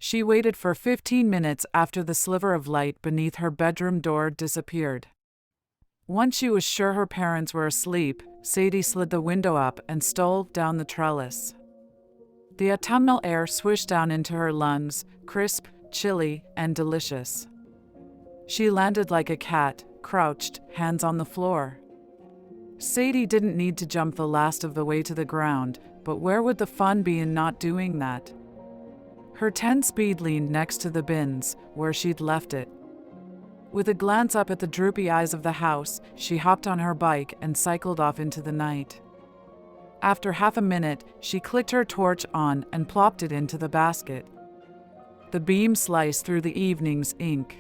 She waited for 15 minutes after the sliver of light beneath her bedroom door disappeared. Once she was sure her parents were asleep, Sadie slid the window up and stole down the trellis. The autumnal air swished down into her lungs, crisp, chilly, and delicious. She landed like a cat, crouched, hands on the floor. Sadie didn't need to jump the last of the way to the ground, but where would the fun be in not doing that? Her 10-speed leaned next to the bins, where she'd left it. With a glance up at the droopy eyes of the house, she hopped on her bike and cycled off into the night. After half a minute, she clicked her torch on and plopped it into the basket. The beam sliced through the evening's ink.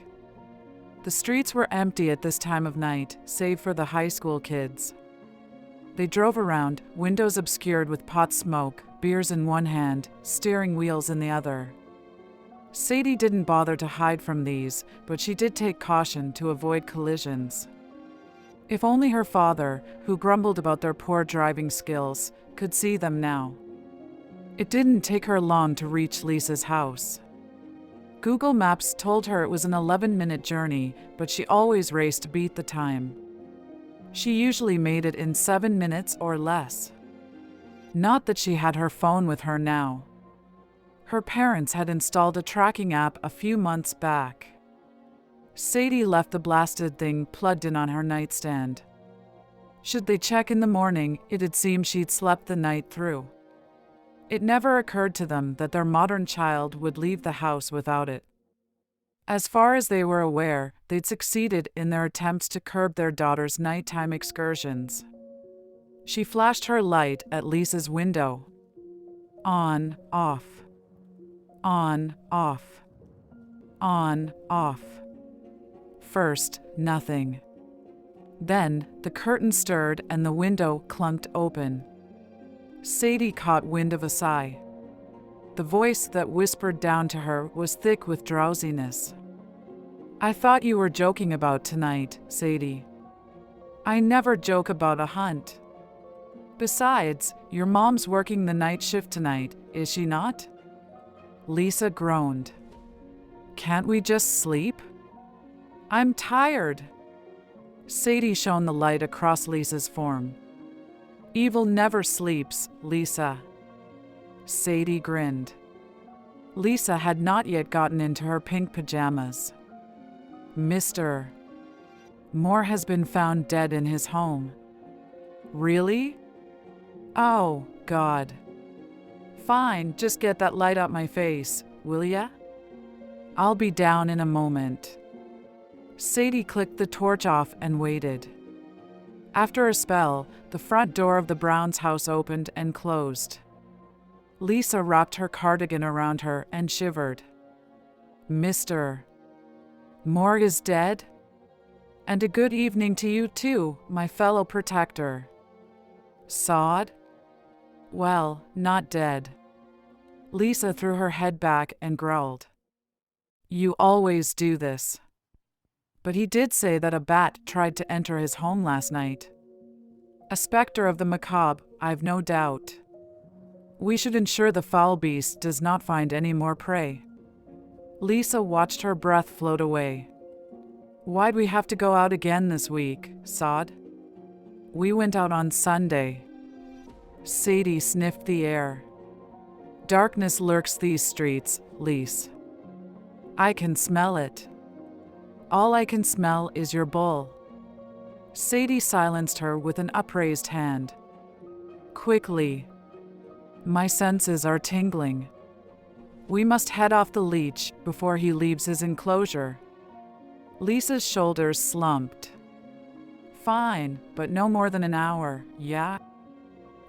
The streets were empty at this time of night, save for the high school kids. They drove around, windows obscured with pot smoke, beers in one hand, steering wheels in the other. Sadie didn't bother to hide from these, but she did take caution to avoid collisions. If only her father, who grumbled about their poor driving skills, could see them now. It didn't take her long to reach Lisa's house. Google Maps told her it was an 11-minute journey, but she always raced to beat the time. She usually made it in 7 minutes or less. Not that she had her phone with her now. Her parents had installed a tracking app a few months back. Sadie left the blasted thing plugged in on her nightstand. Should they check in the morning, it'd seem she'd slept the night through. It never occurred to them that their modern child would leave the house without it. As far as they were aware, they'd succeeded in their attempts to curb their daughter's nighttime excursions. She flashed her light at Lisa's window. On, off. On, off. On, off. First, nothing. Then, the curtain stirred and the window clunked open. Sadie caught wind of a sigh. The voice that whispered down to her was thick with drowsiness. "I thought you were joking about tonight, Sadie." "I never joke about a hunt. Besides, your mom's working the night shift tonight, is she not?" Lisa groaned. "Can't we just sleep?" "I'm tired." Sadie shone the light across Lisa's form. "Evil never sleeps, Lisa." Sadie grinned. Lisa had not yet gotten into her pink pajamas. "Mr. Moore has been found dead in his home." "Really?" "Oh, God." "Fine, just get that light out my face, will ya?" "I'll be down in a moment." Sadie clicked the torch off and waited. After a spell, the front door of the Browns' house opened and closed. Lisa wrapped her cardigan around her and shivered. "Mr. Moore is dead? And a good evening to you too, my fellow protector." "Sod?" "Well, not dead." Lisa threw her head back and growled. "You always do this." "But he did say that a bat tried to enter his home last night." "A specter of the macabre, I've no doubt." "We should ensure the foul beast does not find any more prey." Lisa watched her breath float away. "Why'd we have to go out again this week, Sod?" "We went out on Sunday." Sadie sniffed the air. "Darkness lurks these streets, Lise. I can smell it." "All I can smell is your bull." Sadie silenced her with an upraised hand. "Quickly. My senses are tingling. We must head off the leech before he leaves his enclosure." Lisa's shoulders slumped. "Fine, but no more than an hour, yeah?"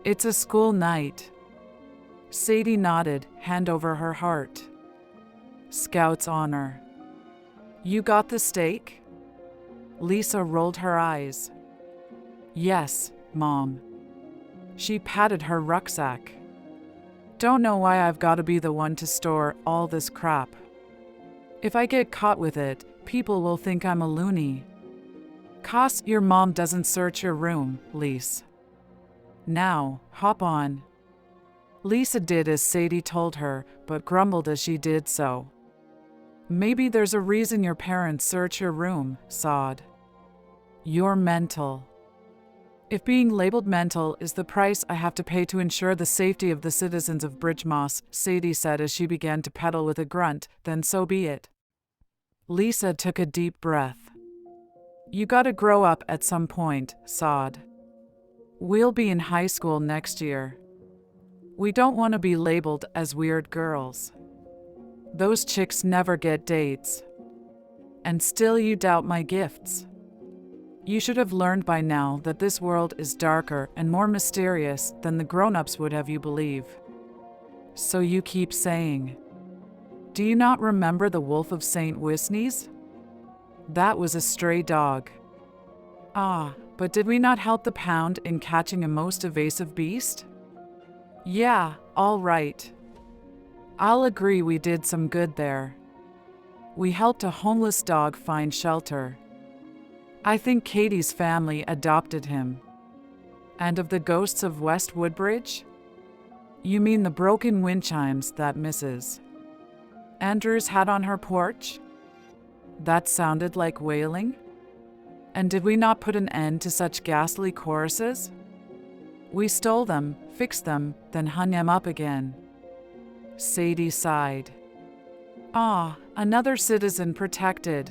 "It's a school night." Sadie nodded, hand over her heart. "Scout's honor." "You got the steak?" Lisa rolled her eyes. "Yes, Mom." She patted her rucksack. "Don't know why I've got to be the one to store all this crap. If I get caught with it, people will think I'm a loony." "'Cause your mom doesn't search your room, Lise. Now, hop on." Lisa did as Sadie told her, but grumbled as she did so. Maybe there's a reason your parents search your room, Sod. You're mental. If being labeled mental is the price I have to pay to ensure the safety of the citizens of Bridgemoss, Sadie said as she began to pedal with a grunt, then so be it. Lisa took a deep breath. You gotta grow up at some point, Sod. We'll be in high school next year. We don't want to be labeled as weird girls. Those chicks never get dates. And still you doubt my gifts. You should have learned by now that this world is darker and more mysterious than the grown-ups would have you believe. So you keep saying, do you not remember the Wolf of St. Wisney's? That was a stray dog. Ah, but did we not help the pound in catching a most evasive beast? Yeah, all right. I'll agree we did some good there. We helped a homeless dog find shelter. I think Katie's family adopted him. And of the ghosts of West Woodbridge? You mean the broken wind chimes that Mrs. Andrews had on her porch? That sounded like wailing? And did we not put an end to such ghastly choruses? We stole them, fixed them, then hung them up again. Sadie sighed. Ah, another citizen protected.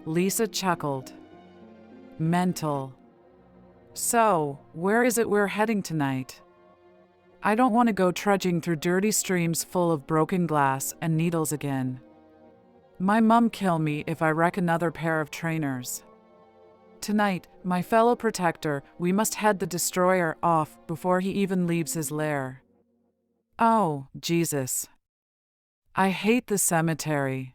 Lisa chuckled. Mental. So, where is it we're heading tonight? I don't want to go trudging through dirty streams full of broken glass and needles again. My mum kill me if I wreck another pair of trainers. Tonight, my fellow protector, we must head the destroyer off before he even leaves his lair. Oh, Jesus. I hate the cemetery.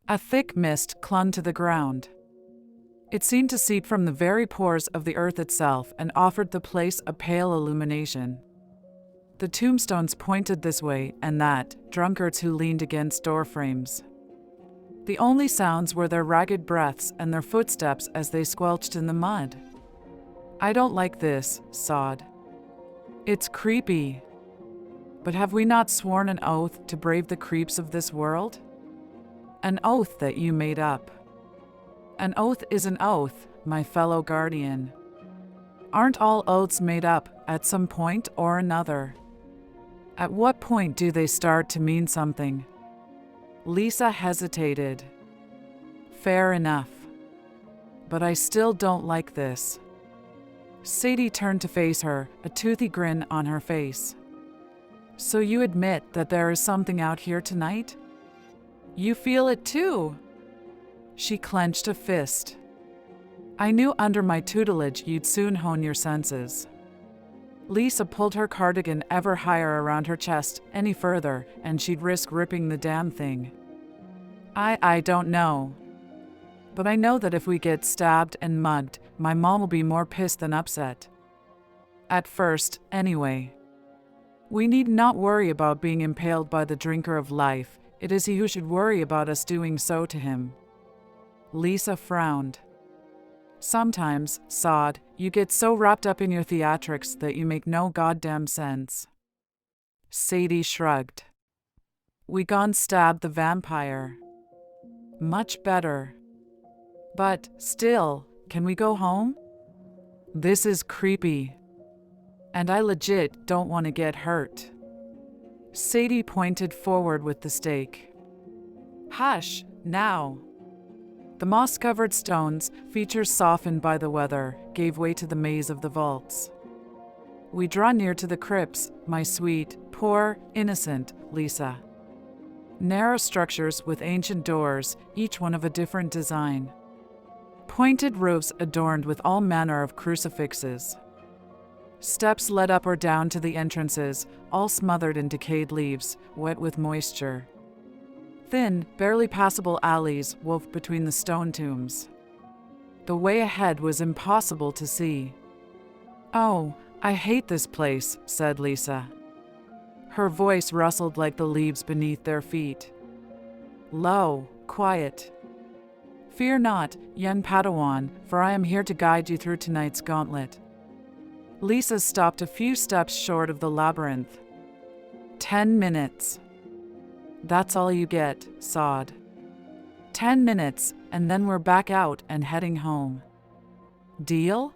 A thick mist clung to the ground. It seemed to seep from the very pores of the earth itself and offered the place a pale illumination. The tombstones pointed this way and that, drunkards who leaned against doorframes. The only sounds were their ragged breaths and their footsteps as they squelched in the mud. I don't like this, Sod. It's creepy. But have we not sworn an oath to brave the creeps of this world? An oath that you made up. An oath is an oath, my fellow guardian. Aren't all oaths made up at some point or another? At what point do they start to mean something? Lisa hesitated. Fair enough. But I still don't like this. Sadie turned to face her, a toothy grin on her face. So you admit that there is something out here tonight? You feel it too? She clenched a fist. I knew under my tutelage you'd soon hone your senses. Lisa pulled her cardigan ever higher around her chest any further, and she'd risk ripping the damn thing. I don't know. But I know that if we get stabbed and mugged, my mom will be more pissed than upset. At first, anyway. We need not worry about being impaled by the drinker of life. It is he who should worry about us doing so to him. Lisa frowned. Sometimes, Sod, you get so wrapped up in your theatrics that you make no goddamn sense. Sadie shrugged. We gone stab the vampire. Much better. But, still, can we go home? This is creepy. And I legit don't want to get hurt. Sadie pointed forward with the stake. Hush, now. The moss-covered stones, features softened by the weather, gave way to the maze of the vaults. We draw near to the crypts, my sweet, poor, innocent Lisa. Narrow structures with ancient doors, each one of a different design. Pointed roofs adorned with all manner of crucifixes. Steps led up or down to the entrances, all smothered in decayed leaves, wet with moisture. Thin, barely passable alleys wove between the stone tombs. The way ahead was impossible to see. Oh, I hate this place, said Lisa. Her voice rustled like the leaves beneath their feet. Low, quiet. Fear not, young Padawan, for I am here to guide you through tonight's gauntlet. Lisa stopped a few steps short of the labyrinth. 10 minutes. That's all you get, Sod. 10 minutes, and then we're back out and heading home. Deal?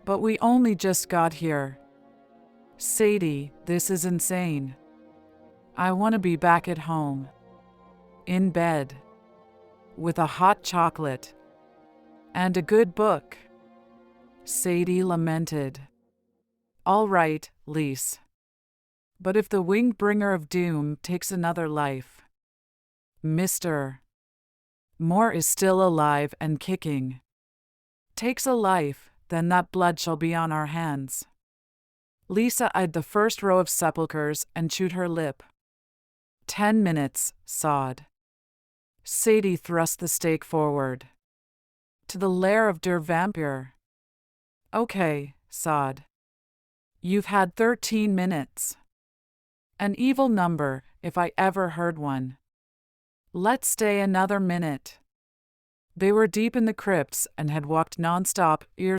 But we only just got here. Sadie, this is insane. I want to be back at home. In bed. With a hot chocolate. And a good book. Sadie lamented. All right, Lise. But if the winged bringer of doom takes another life, Mr. Moore is still alive and kicking. Takes a life, then that blood shall be on our hands. Lisa eyed the first row of sepulchres and chewed her lip. 10 minutes, Sod. Sadie thrust the stake forward. To the lair of Der Vampire. Okay, Sod. You've had 13 minutes. An evil number, if I ever heard one. Let's stay another minute. They were deep in the crypts and had walked nonstop, ears